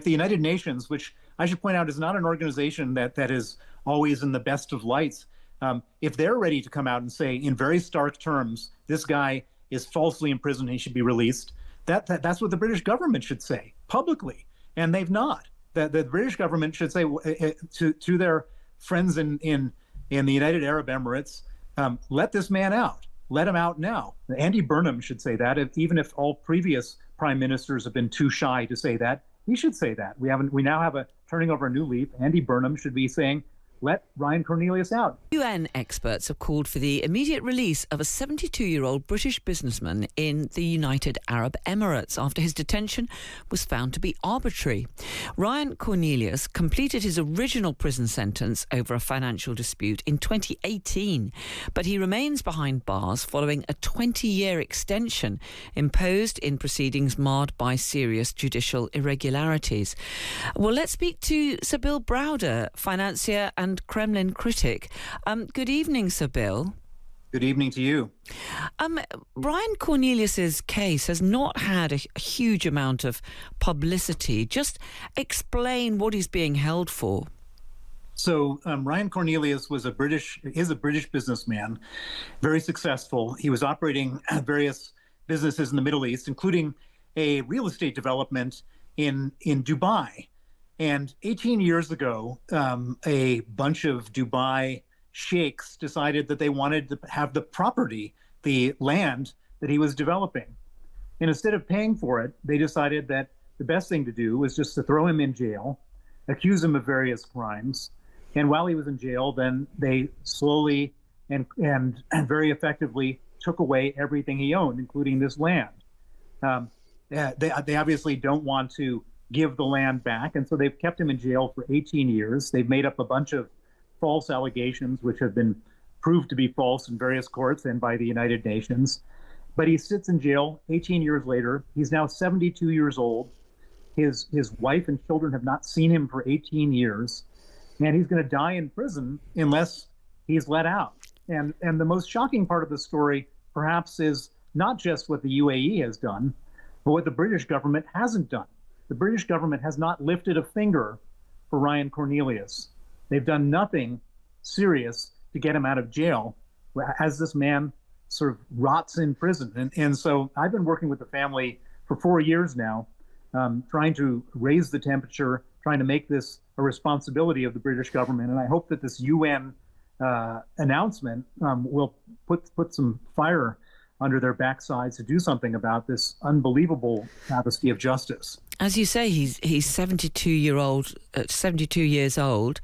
the United Nations, which I should point out is not an organization that is always in the best of lights, if they're ready to come out and say in very stark terms, this guy is falsely imprisoned, he should be released, that's what the British government should say publicly, and they've not. The British government should say to their friends in the United Arab Emirates, let this man out. Let him out now. Andy Burnham should say that. Even if all previous prime ministers have been too shy to say that, he should say that. We now have a turning over a new leaf. Andy Burnham should be saying, let Ryan Cornelius out. UN experts have called for the immediate release of a 72-year-old British businessman in the United Arab Emirates after his detention was found to be arbitrary. Ryan Cornelius completed his original prison sentence over a financial dispute in 2018, but he remains behind bars following a 20-year extension imposed in proceedings marred by serious judicial irregularities. Well, let's speak to Sir Bill Browder, financier and Kremlin critic. Good evening, Sir Bill. Good evening to you. Ryan Cornelius's case has not had a huge amount of publicity. Just explain what he's being held for. So Ryan Cornelius is a British businessman, very successful. He was operating various businesses in the Middle East, including a real estate development in Dubai. And 18 years ago, a bunch of Dubai sheikhs decided that they wanted to have the property, the land that he was developing. And instead of paying for it, they decided that the best thing to do was just to throw him in jail, accuse him of various crimes. And while he was in jail, then they slowly and very effectively took away everything he owned, including this land. They obviously don't want to give the land back, and so they've kept him in jail for 18 years. They've made up a bunch of false allegations, which have been proved to be false in various courts and by the United Nations. But he sits in jail 18 years later. He's now 72 years old. His wife and children have not seen him for 18 years, and he's going to die in prison unless he's let out. And the most shocking part of the story, perhaps, is not just what the UAE has done, but what the British government hasn't done. The British government has not lifted a finger for Ryan Cornelius. They've done nothing serious to get him out of jail as this man sort of rots in prison. And so I've been working with the family for 4 years now, trying to raise the temperature, trying to make this a responsibility of the British government. And I hope that this UN announcement will put some fire under their backsides to do something about this unbelievable travesty of justice. As you say, he's 72 years old.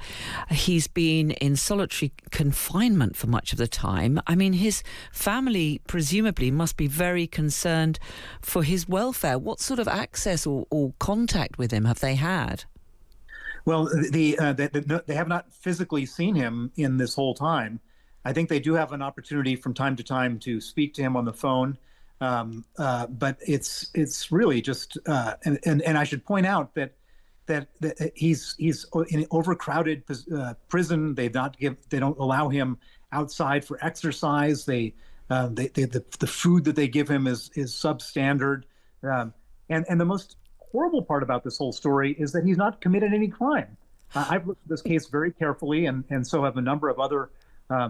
He's been in solitary confinement for much of the time. I mean, his family presumably must be very concerned for his welfare. What sort of access or contact with him have they had? Well, they have not physically seen him in this whole time. I think they do have an opportunity from time to time to speak to him on the phone, but it's really just and I should point out that he's in an overcrowded prison. They don't allow him outside for exercise. The food that they give him is substandard, and the most horrible part about this whole story is that he's not committed any crime. I've looked at this case very carefully, and so have a number of other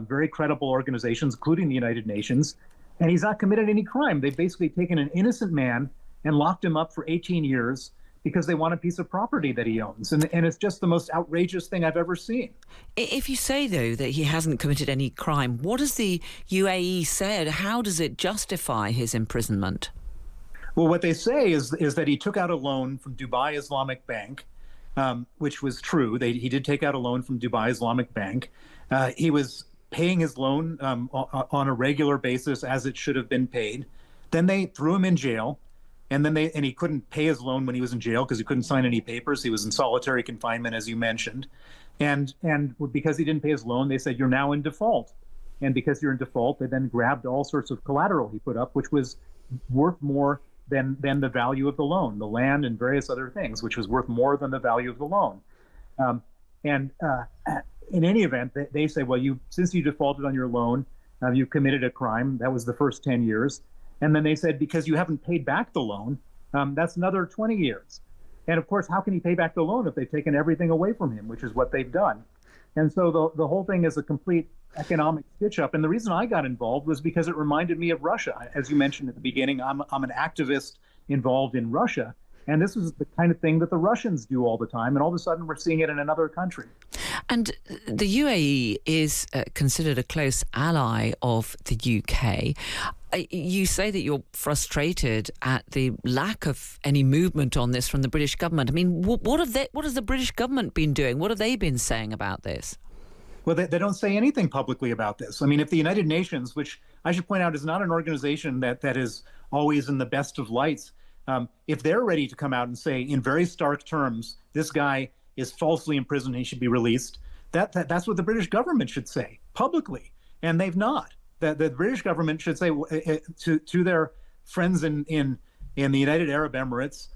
very credible organizations, including the United Nations, and he's not committed any crime. They've basically taken an innocent man and locked him up for 18 years because they want a piece of property that he owns. And it's just the most outrageous thing I've ever seen. If you say, though, that he hasn't committed any crime, what has the UAE said? How does it justify his imprisonment? Well, what they say is that he took out a loan from Dubai Islamic Bank, which was true. He did take out a loan from Dubai Islamic Bank. He was paying his loan on a regular basis as it should have been paid. Then they threw him in jail, and he couldn't pay his loan when he was in jail because he couldn't sign any papers. He was in solitary confinement, as you mentioned, and because he didn't pay his loan, they said, you're now in default. And because you're in default, they then grabbed all sorts of collateral he put up, which was worth more than the value of the loan, the land and various other things, which was worth more than the value of the loan. In any event, they say, well, since you defaulted on your loan, you committed a crime. That was the first 10 years. And then they said, because you haven't paid back the loan, that's another 20 years. And of course, how can he pay back the loan if they've taken everything away from him, which is what they've done? And so the whole thing is a complete economic stitch up. And the reason I got involved was because it reminded me of Russia. As you mentioned at the beginning, I'm an activist involved in Russia. And this is the kind of thing that the Russians do all the time. And all of a sudden, we're seeing it in another country. And the UAE is considered a close ally of the UK. You say that you're frustrated at the lack of any movement on this from the British government. I mean, what has the British government been doing? What have they been saying about this? Well, they don't say anything publicly about this. I mean, if the United Nations, which I should point out is not an organization that is always in the best of lights, if they're ready to come out and say in very stark terms, this guy is falsely imprisoned, he should be released, that's what the British government should say publicly, and they've not. The British government should say to their friends in the United Arab Emirates,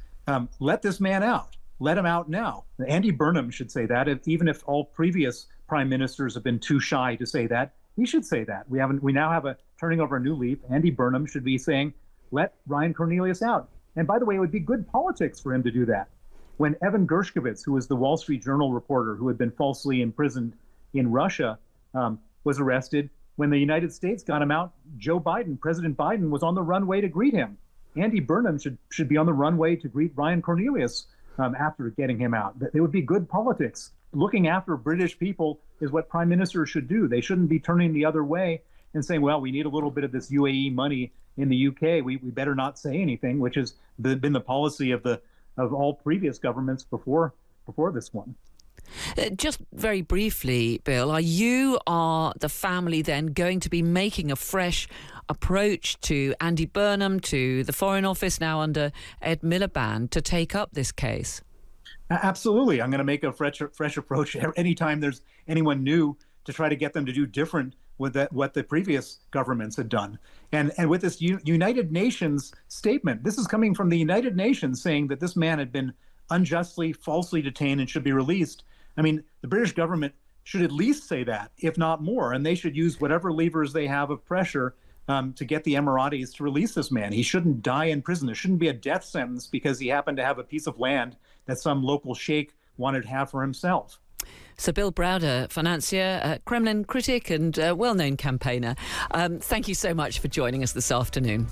let this man out. Let him out now. Andy Burnham should say that. Even if all previous prime ministers have been too shy to say that, he should say that. We now have a turning over a new leaf. Andy Burnham should be saying, let Ryan Cornelius out. And by the way, it would be good politics for him to do that. When Evan Gershkovich, who was the Wall Street Journal reporter who had been falsely imprisoned in Russia, was arrested, when the United States got him out, President Biden, was on the runway to greet him. Andy Burnham should be on the runway to greet Ryan Cornelius after getting him out. It would be good politics. Looking after British people is what prime ministers should do. They shouldn't be turning the other way and saying, well, we need a little bit of this UAE money in the UK. We better not say anything, which has been the policy of all previous governments before this one. Just very briefly, Bill, are the family then going to be making a fresh approach to Andy Burnham, to the Foreign Office now under Ed Miliband, to take up this case? Absolutely. I'm going to make a fresh approach anytime there's anyone new to try to get them to do different with what the previous governments had done. And with this United Nations statement, this is coming from the United Nations saying that this man had been unjustly, falsely detained and should be released. I mean, the British government should at least say that, if not more, and they should use whatever levers they have of pressure to get the Emiratis to release this man. He shouldn't die in prison. There shouldn't be a death sentence because he happened to have a piece of land that some local sheikh wanted to have for himself. Sir Bill Browder, financier, Kremlin critic and well-known campaigner. Thank you so much for joining us this afternoon.